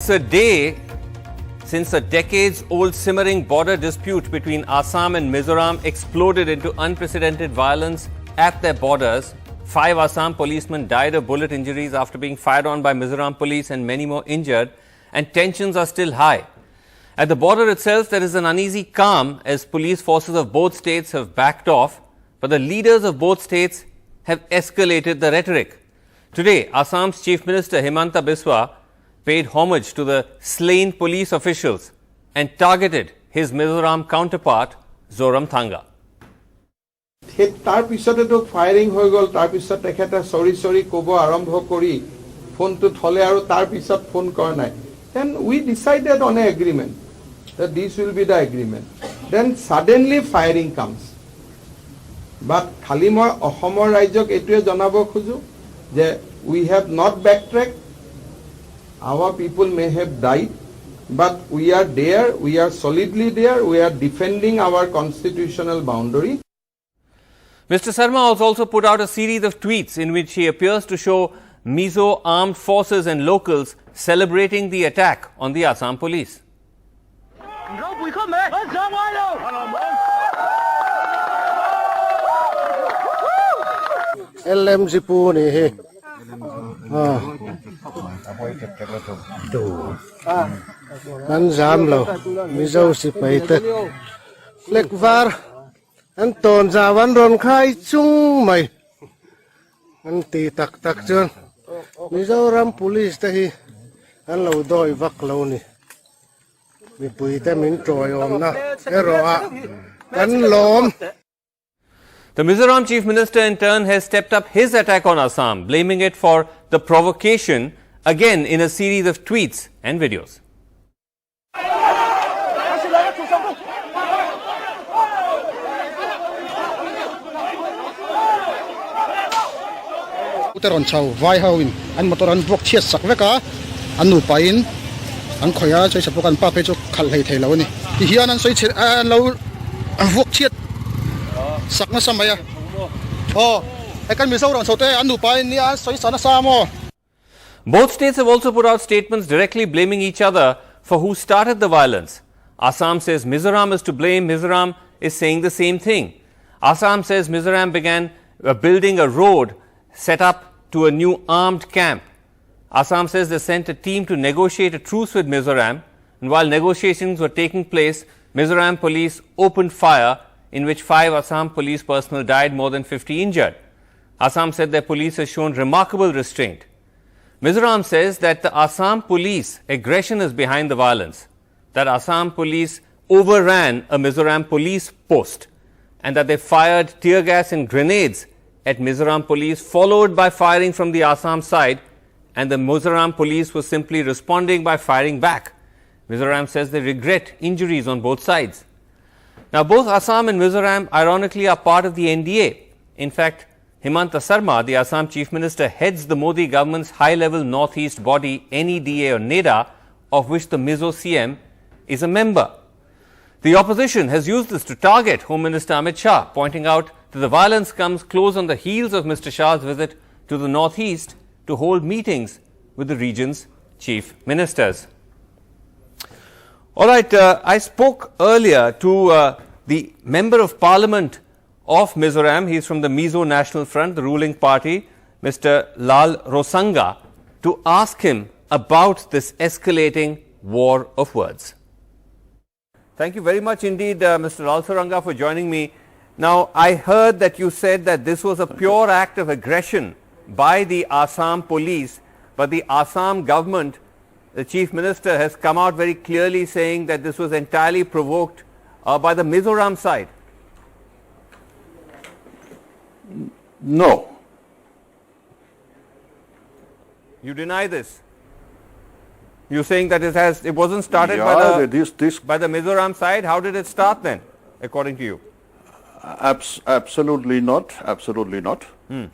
It's a day since a decades-old simmering border dispute between Assam and Mizoram exploded into unprecedented violence at their borders. 5 Assam policemen died of bullet injuries after being fired on by Mizoram police and many more injured, and tensions are still high. At the border itself, there is an uneasy calm as police forces of both states have backed off, but the leaders of both states have escalated the rhetoric. Today, Assam's Chief Minister Himanta Biswa paid homage to the slain police officials and targeted his Mizoram counterpart, Zoram Thanga. তাৰ পিছতেতো firing হৈ গল তাৰ পিছত তেখেতে সৰি ক'ব আৰম্ভ কৰি ফোনটো থলে আৰু তাৰ পিছত ফোন কৰা নাই then we decided on an agreement that this will be the agreement then suddenly firing comes but খালি মই অসমৰ ৰাজ্যক এটোৱে জনাব খোজো যে we have not backtracked. Our people may have died, but we are there, we are solidly there, we are defending our constitutional boundary. Mr. Sharma has also put out a series of tweets in which he appears to show Mizo armed forces and locals celebrating the attack on the Assam police. An zamlo mizo si paite lekvar an ton zawan ron khai chung mai an ti tak chon Mizoram police ta hi an lo doi vak lo ni mi pui ta min troi om na ke ro a kan lom. The Mizoram Chief Minister in turn has stepped up his attack on Assam, blaming it for the provocation, again in a series of tweets and videos. Uteron chau vai hawin an motoran bok chiat sak veka anu pain an khoya choi sapokan pa pe chu khal hei thei lo ni ti hian an soi an lo vok chiat sakna samaya oh ekan Mizoram sote anu pain ni an soi sana samo. Both states have also put out statements directly blaming each other for who started the violence. Assam says Mizoram is to blame. Mizoram is saying the same thing. Assam says Mizoram began building a road set up to a new armed camp. Assam says they sent a team to negotiate a truce with Mizoram, and while negotiations were taking place, Mizoram police opened fire in which 5 Assam police personnel died, more than 50 injured. Assam said their police has shown remarkable restraint. Mizoram says that the Assam police aggression is behind the violence, that Assam police overran a Mizoram police post, and that they fired tear gas and grenades at Mizoram police, followed by firing from the Assam side, and the Mizoram police was simply responding by firing back. Mizoram says they regret injuries on both sides. Now, both Assam and Mizoram, ironically, are part of the NDA. In fact, Himanta Sharma, the Assam Chief Minister, heads the Modi government's high-level northeast body, NEDA or NEDA, of which the Mizo CM is a member. The opposition has used this to target Home Minister Amit Shah, pointing out that the violence comes close on the heels of Mr. Shah's visit to the northeast to hold meetings with the region's chief ministers. All right, I spoke earlier to the Member of Parliament of Mizoram. He is from the Mizo National Front, the ruling party, Mr. Lal Rosanga, to ask him about this escalating war of words. Thank you very much indeed, Mr. Lal Rosanga, for joining me. Now, I heard that you said that this was a pure act of aggression by the Assam police, but the Assam government, the Chief Minister, has come out very clearly saying that this was entirely provoked by the Mizoram side. No. You deny this? You're saying that it wasn't started by the Mizoram side? How did it start then, according to you? Absolutely not. Absolutely not.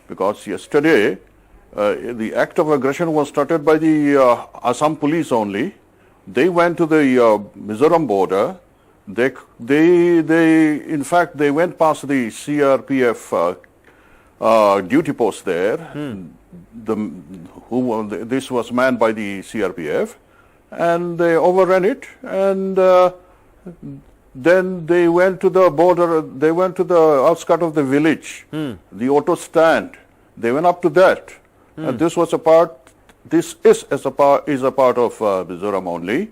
Because yesterday, the act of aggression was started by the Assam police only. They went to the Mizoram border. In fact, they went past the CRPF duty post there. This was manned by the CRPF. and they overran it, and then they went to the border, they went to the outskirts of the village, the auto stand. They went up to that. And this was a part, this is a part of Mizoram only.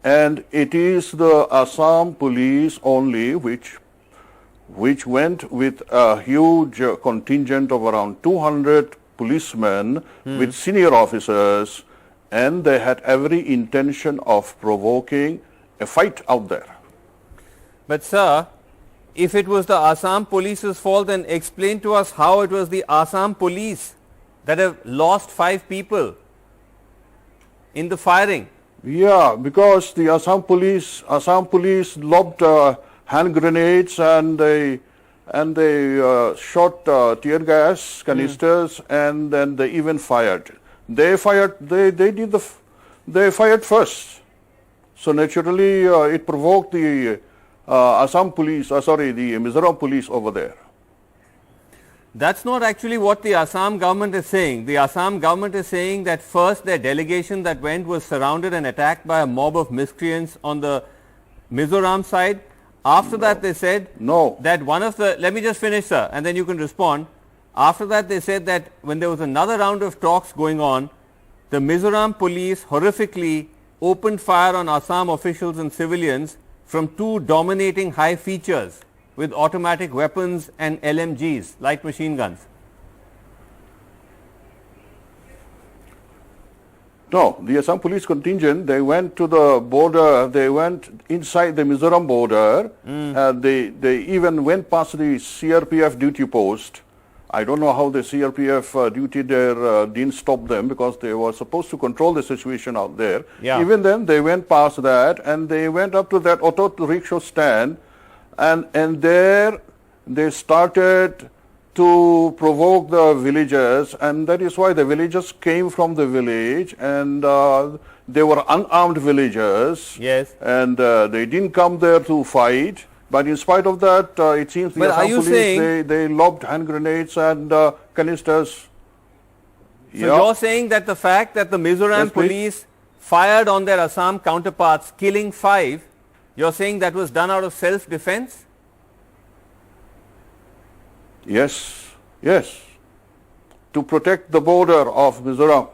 And it is the Assam police only which went with a huge contingent of around 200 policemen with senior officers, and they had every intention of provoking a fight out there. But sir, if it was the Assam police's fault, then explain to us how it was the Assam police that have lost 5 people in the firing. Yeah, because the Assam police lobbed hand grenades, and they shot tear gas canisters, and then they even fired. They fired first. So naturally, it provoked the the Mizoram police over there. That's not actually what the Assam government is saying. The Assam government is saying that first their delegation that went was surrounded and attacked by a mob of miscreants on the Mizoram side. After that they said that one of the, let me just finish sir, and then you can respond. After that they said that when there was another round of talks going on, the Mizoram police horrifically opened fire on Assam officials and civilians from 2 dominating high features with automatic weapons and LMGs, light machine guns. No, the Assam police contingent, they went to the border, they went inside the Mizoram border, they even went past the CRPF duty post. I don't know how the CRPF duty there didn't stop them, because they were supposed to control the situation out there. Yeah. Even then, they went past that, and they went up to that auto rickshaw stand, and there they started to provoke the villagers, and that is why the villagers came from the village, and they were unarmed villagers. Yes. And they didn't come there to fight. But in spite of that, it seems the Assam police, they lobbed hand grenades and canisters. So you're saying that the fact that the Mizoram police fired on their Assam counterparts, killing 5, you're saying that was done out of self-defense? Yes, yes, to protect the border of Mizoram.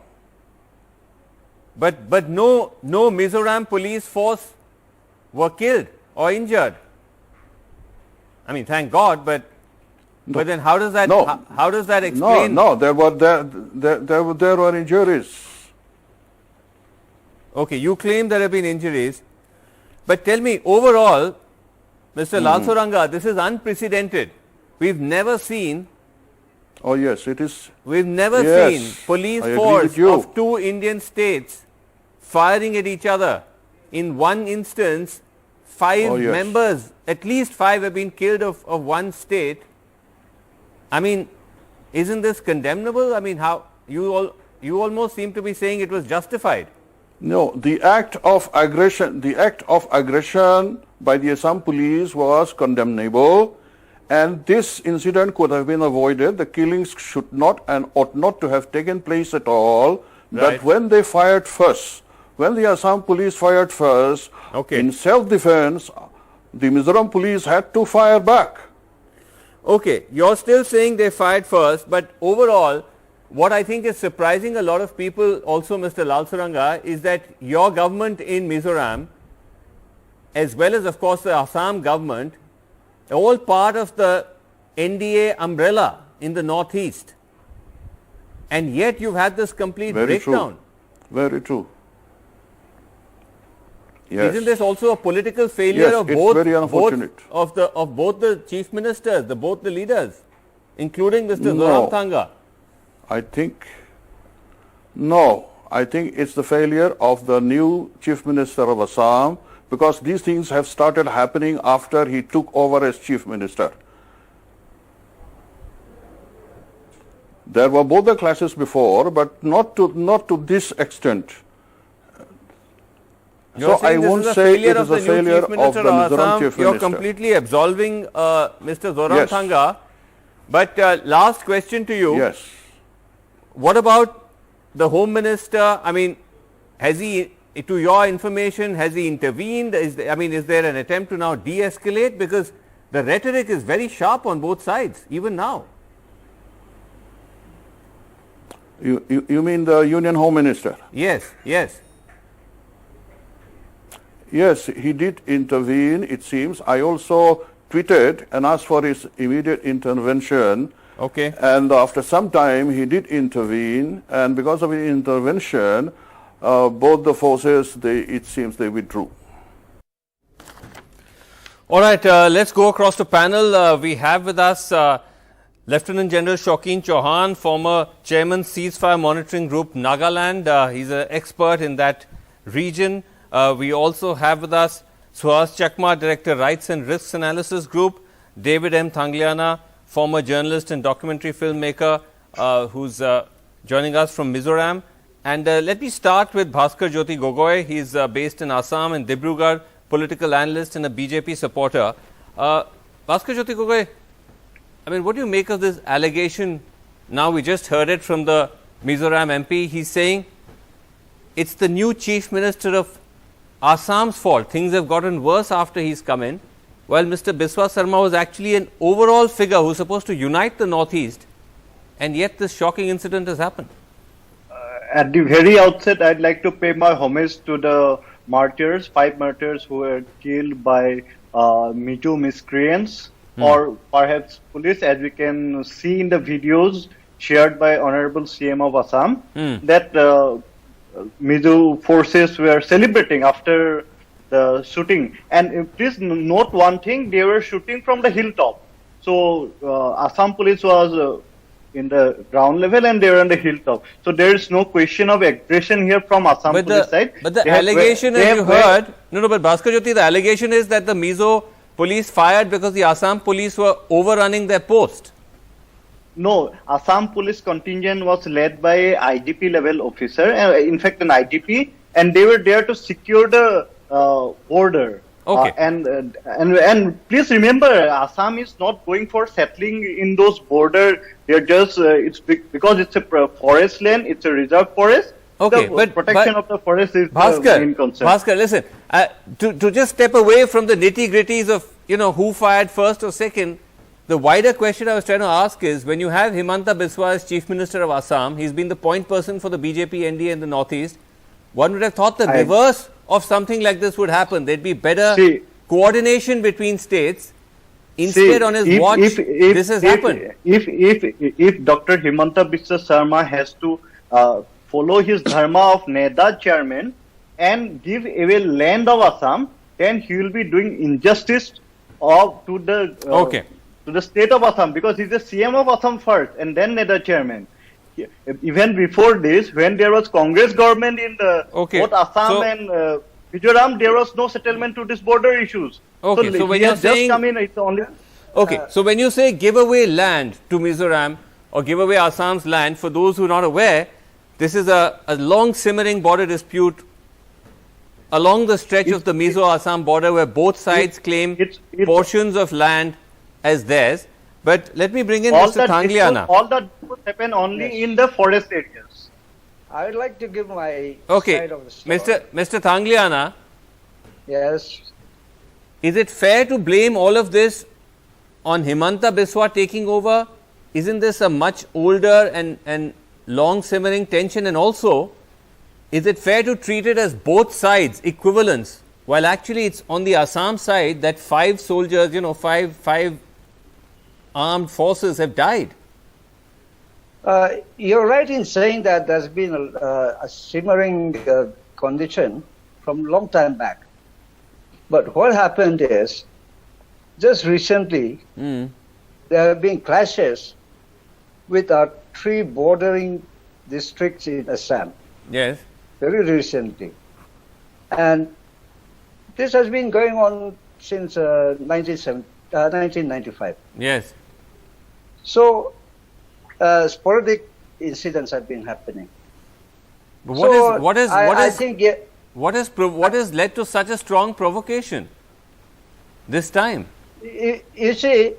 But no Mizoram police force were killed or injured. I mean, thank God, but then how does that how does that explain? No, there were injuries. Okay, you claim there have been injuries, but tell me, overall, Mr. Lalsuranga, this is unprecedented. We've never seen. Oh yes, it is. We've never seen police force of 2 Indian states firing at each other. In one instance, 5 members, at least 5 have been killed of one state. I mean, isn't this condemnable? I mean, how you almost seem to be saying it was justified. No, the act of aggression by the Assam police was condemnable, and this incident could have been avoided. The killings should not and ought not to have taken place at all. But when they fired first, when the Assam police fired first, in self-defense, the Mizoram police had to fire back. Okay, you're still saying they fired first, but overall, what I think is surprising a lot of people also, Mr. Lalsuranga, is that your government in Mizoram, as well as of course the Assam government, all part of the NDA umbrella in the northeast, and yet you've had this complete breakdown. Very true. Yes. Isn't this also a political failure of both the chief ministers, both the leaders, including Mr. Zoram Thanga? I think it's the failure of the new chief minister of Assam, because these things have started happening after he took over as chief minister. There were both the clashes before, but not to this extent. So I won't say it is a failure of the Mizoram chief minister. You're completely absolving Mr. Zoram Thanga. But last question to you. Yes. What about the Home Minister? I mean, has he to your information, has he intervened? Is there an attempt to now de-escalate? Because the rhetoric is very sharp on both sides, even now. You mean the Union Home Minister? Yes, yes. Yes, he did intervene, it seems. I also tweeted and asked for his immediate intervention. Okay. And after some time, he did intervene. And because of his intervention, both the forces, it seems they withdrew. All right, let's go across the panel. We have with us Lieutenant General Shaukin Chauhan, former chairman Ceasefire Monitoring Group Nagaland. He's an expert in that region. We also have with us Suhas Chakma, Director Rights and Risks Analysis Group, David M. Thangliana, former journalist and documentary filmmaker who's joining us from Mizoram. And let me start with Bhaskar Jyoti Gogoi. He's based in Assam and Dibrugarh, political analyst and a BJP supporter. Bhaskar Jyoti Gogoi, what do you make of this allegation? Now we just heard it from the Mizoram MP. He's saying it's the new Chief Minister of Assam's fault. Things have gotten worse after he's come in, while Mr. Biswa Sarma was actually an overall figure who's supposed to unite the Northeast, and yet this shocking incident has happened. At the very outset, I'd like to pay my homage to the martyrs, 5 martyrs who were killed by Mizo miscreants or perhaps police, as we can see in the videos shared by Honorable CM of Assam, that Mizo forces were celebrating after the shooting. And please note one thing, they were shooting from the hilltop. So Assam police was in the ground level and they were on the hilltop. So there is no question of aggression here from Assam police side. But the allegation, as you heard, but Bhaskar Jyoti, the allegation is that the Mizo police fired because the Assam police were overrunning their post. No, Assam police contingent was led by IDP level officer, in fact an IDP, and they were there to secure the border. Okay. And please remember, Assam is not going for settling in those borders. They're just it's because it's a forest land, it's a reserve forest. Okay, the protection of the forest is Bhaskar, the main concern. Bhaskar, listen, to just step away from the nitty-gritties of who fired first or second, the wider question I was trying to ask is, when you have Himanta Biswa as Chief Minister of Assam, he's been the point person for the BJP NDA in the Northeast. One would have thought the reverse of something like this would happen. There'd be better coordination between states. Instead, on his watch, this has happened. If Dr. Himanta Biswa Sarma has to follow his dharma of NEDA chairman and give away land of Assam, then he will be doing injustice to the state of Assam, because he's the CM of Assam first and then NEDA chairman. Even before this, when there was Congress government in the both Assam and Mizoram, there was no settlement to these border issues. Okay, so when you're saying, just come in, it's only. Okay, so when you say give away land to Mizoram or give away Assam's land, for those who are not aware, this is a long simmering border dispute along the stretch of the Mizo-Assam border, where both sides claim portions of land as theirs. But let me bring in Mr. Thangliana. All that would happen only in the forest areas. I would like to give my side of the story. Mr. Thangliana. Yes. Is it fair to blame all of this on Himanta Biswa taking over? Isn't this a much older and long simmering tension? And also, is it fair to treat it as both sides equivalents, while actually it's on the Assam side that 5 soldiers, five armed forces have died? You're right in saying that there's been a simmering condition from long time back. But what happened is, just recently, there have been clashes with our 3 bordering districts in Assam. Yes. Very recently. And this has been going on since 1995. Yes. So, sporadic incidents have been happening. But what has led to such a strong provocation this time? You see,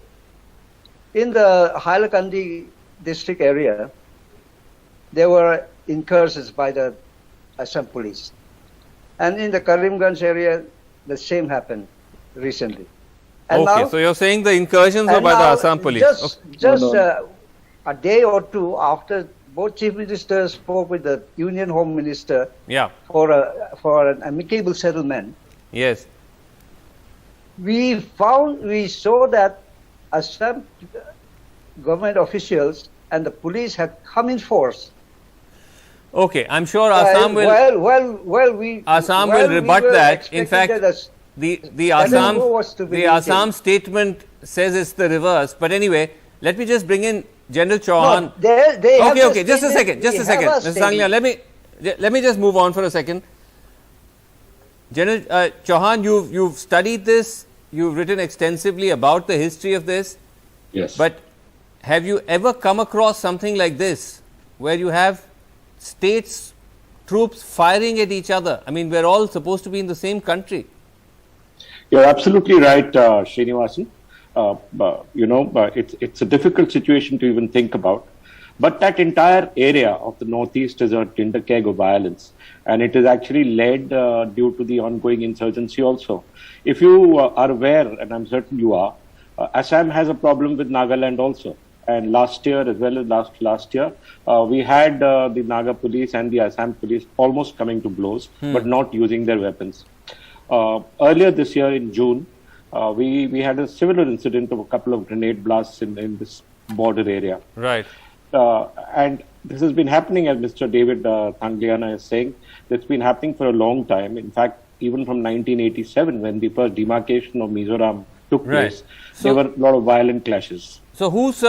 in the Hailakandi district area, there were incursions by the Assam police. And in the Karimganj area, the same happened recently. And Okay, now, so you're saying the incursions were and by the now Assam police. Just a day or two after both chief ministers spoke with the Union Home Minister Yeah, for an amicable settlement, yes. we saw that Assam government officials and the police had come in force. Okay, I'm sure Assam will Assam will rebut that. In fact, the Assam statement says it's the reverse. But anyway, let me just bring in General Chauhan. Okay, just a second, Mr. Sanglia, let me just move on for a second. General Chauhan, you've studied this, you've written extensively about the history of this. Yes. But have you ever come across something like this, where you have states, troops firing at each other? I mean, we're all supposed to be in the same country. You're absolutely right, Srinivasan. It's a difficult situation to even think about. But that entire area of the northeast is a tinder keg of violence. And it is actually led due to the ongoing insurgency also. If you are aware, and I'm certain you are, Assam has a problem with Nagaland also. And last year, as well as last year, we had the Naga police and the Assam police almost coming to blows, but not using their weapons. Earlier this year in June, we had a similar incident of a couple of grenade blasts in this border area. Right. And this has been happening, as Mr. David Thangliana is saying, it's been happening for a long time. In fact, even from 1987, when the first demarcation of Mizoram took place, there were a lot of violent clashes. So who's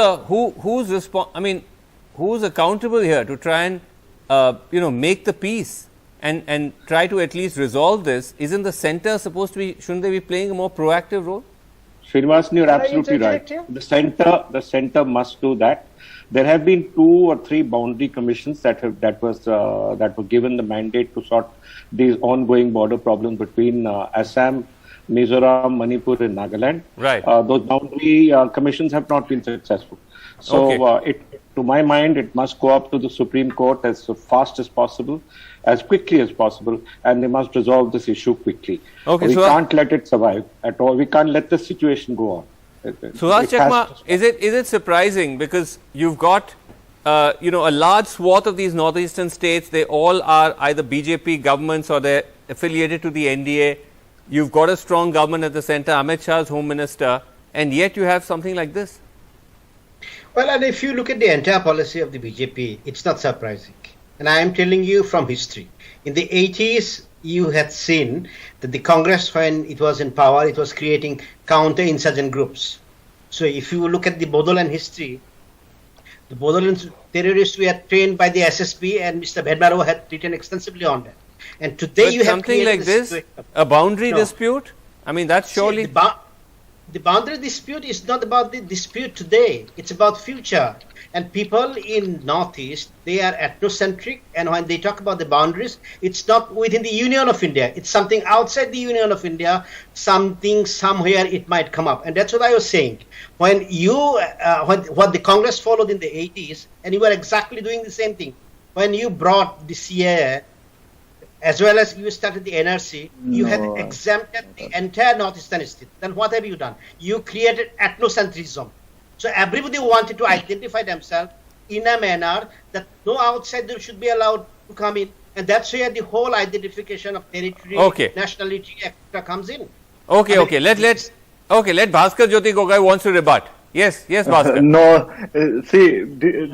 accountable here to try and make the peace and try to at least resolve this? Isn't the center supposed to be? Shouldn't they be playing a more proactive role? Srinivasan, you're absolutely right. The center must do that. There have been 2 or 3 boundary commissions that were given the mandate to sort these ongoing border problems between Assam, Mizoram, Manipur and Nagaland. Right. Those boundary commissions have not been successful. So to my mind, it must go up to the Supreme Court as fast as possible, as quickly as possible, and they must resolve this issue quickly. We can't let it survive at all. We can't let the situation go on. Suraj Chakma, is it surprising, because you've got a large swath of these northeastern states, they all are either BJP governments or they're affiliated to the NDA. You've got a strong government at the center, Amit Shah is Home Minister, and yet you have something like this. Well, and if you look at the entire policy of the BJP, it's not surprising. And I am telling you from history. In the 80s, you had seen that the Congress, when it was in power, it was creating counter-insurgent groups. So if you look at the Bodoland history, the Bodoland terrorists were trained by the SSP, and Mr. Bhedbaro had written extensively on that. And today you have something like this, a boundary dispute? I mean, that's surely... See, the boundary dispute is not about the dispute today. It's about future. And people in Northeast, they are ethnocentric. And when they talk about the boundaries, it's not within the Union of India. It's something outside the Union of India. Something, somewhere it might come up. And that's what I was saying. When what the Congress followed in the 80s, and you were exactly doing the same thing. When you brought the CAA, as well as you started the NRC, you had exempted the entire northeastern state. Then what have you done? You created ethnocentrism. So everybody wanted to identify themselves in a manner that no outsider should be allowed to come in. And that's where the whole identification of territory, nationality, etc. comes in. Let Bhaskar Jyoti Gogai wants to rebut. Yes, Bhaskar.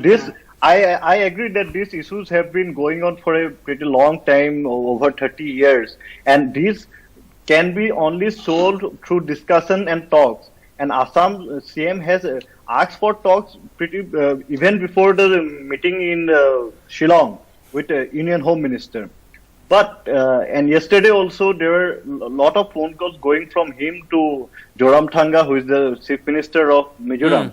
This I agree that these issues have been going on for a pretty long time, over 30 years, and these can be only solved through discussion and talks. And Assam CM has asked for talks even before the meeting in Shillong with the Union Home Minister. But and yesterday also there were a lot of phone calls going from him to Zoramthanga, who is the Chief Minister of Mizoram,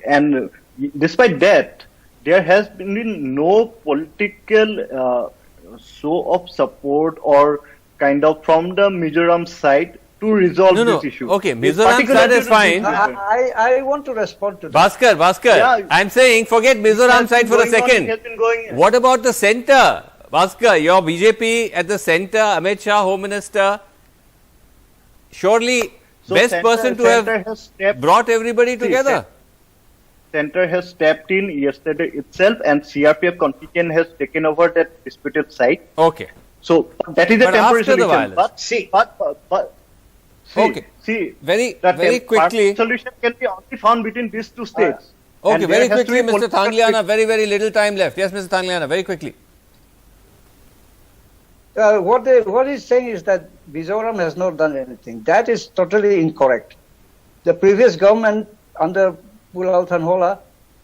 and despite that, there has been no political show of support or kind of from the Mizoram side to resolve this issue. Okay, Mizoram side is fine. I want to respond to that. Bhaskar, I'm saying forget Mizoram side for a second. What about the center? Bhaskar, your BJP at the center, Amit Shah, Home Minister, surely best person to have brought everybody together. Center has stepped in yesterday itself, and CRPF contingent has taken over that disputed site. Okay. So that is a But temporary after the solution. violence. See, very the quickly. solution can be only found between these two states. Okay, And very there has to quickly, be Mr. political Thangliana, very little time left. Yes, Mr. Thangliana, very quickly. What he's saying is that Mizoram has not done anything. That is totally incorrect. The previous government under Pulal Thanhola,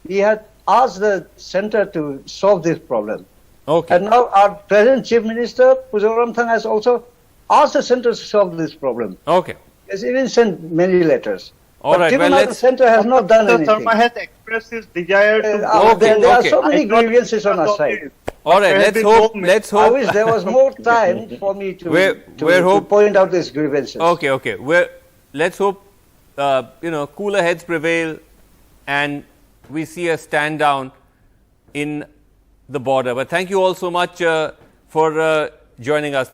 he had asked the center to solve this problem. Okay. And now our present Chief Minister, Puzoram Thang, has also asked the center to solve this problem. Okay. He has even sent many letters. All but right, given well, that the center has not done Mr. anything. Sharma has expressed his desire to there are okay. so many grievances on our side. All right, let's hope. Let's I hope. wish there was more time for me to, We're to point out these grievances. Okay. Let's hope cooler heads prevail, and we see a stand down in the border. But thank you all so much for joining us.